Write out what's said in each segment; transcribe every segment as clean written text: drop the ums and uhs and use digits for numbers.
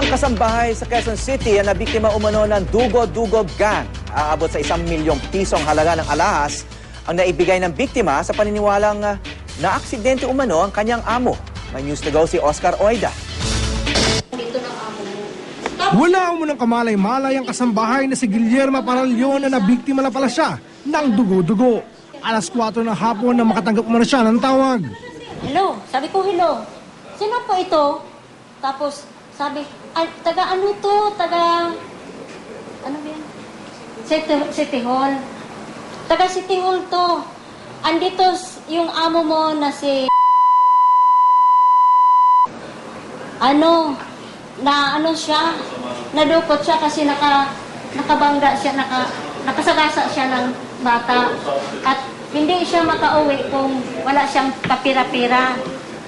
Isang kasambahay sa Quezon City ang nabiktima umano ng dugo-dugo gang. Aabot sa 1 milyong pisong halaga ng alahas ang naibigay ng biktima sa paniniwalang na-aksidente umano ang kanyang amo. May news to go si Oscar Oida. Wala umunang kamalay-malay ang kasambahay na si Guillermo Paralyon na nabiktima na pala siya ng dugo-dugo. Alas 4 ng hapon na makatanggap umano siya ng tawag. Hello, sabi ko hello. Sino po ito? Tapos sabi, taga ano to? Taga, ano ba yan? City Hall. Taga City Hall to. Andito yung amo mo na si siya, nadukot siya kasi nakabangga siya, nakasagasa siya ng bata. At hindi siya makauwi kung wala siyang kapira-pira.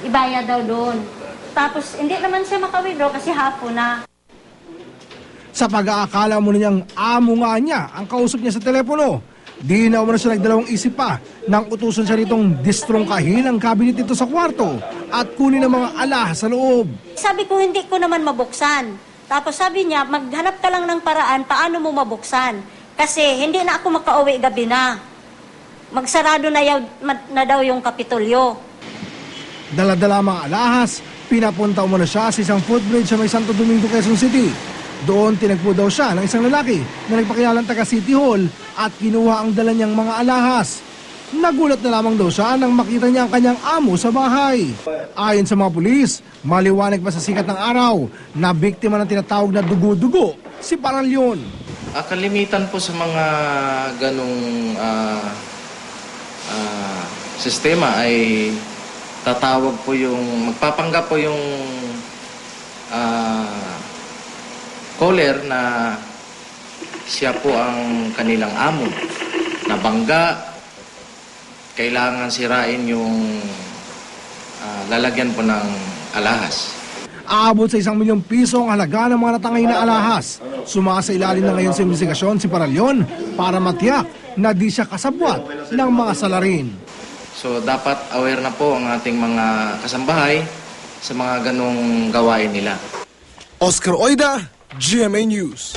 Ibaya daw doon. Tapos hindi naman siya makauwi doon kasi hapon na. Sa pag-aakala mo niyang amo nga niya ang kausap niya sa telepono, di na umano siya nagdalawang isip pa nang utusan siya nitong distrongkahin ang cabinet nito sa kwarto at kunin ang mga alahas sa loob. Sabi ko hindi ko naman mabuksan. Tapos sabi niya, maghanap ka lang ng paraan paano mo mabuksan. Kasi hindi na ako makauwi gabi na. Magsarado na daw yung kapitolyo. Dala-dala mga alahas, pinapunta umano siya sa isang footbridge sa may Santo Domingo, Quezon City. Doon tinagpo daw siya ng isang lalaki na nagpakilalang taga City Hall at kinuha ang dala niyang mga alahas. Nagulat na lamang daw siya nang makita niya ang kanyang amo sa bahay. Ayon sa mga pulis, maliwanag pa sa sikat ng araw na biktima ng tinatawag na dugo-dugo si Paralyon. Kalimitan po sa mga ganong sistema ay tatawag po magpapanggap po yung caller na siya po ang kanilang amo. Nabangga, kailangan sirain yung lalagyan po ng alahas. Aabot sa 1 milyong piso ang halaga ng mga natangay na alahas. Sumasailalim na ngayon sa investigasyon si Paralyon para matiyak na di siya kasabwat ng mga salarin. So dapat aware na po ang ating mga kasambahay sa mga ganong gawain nila. Oscar Oida, GMA News.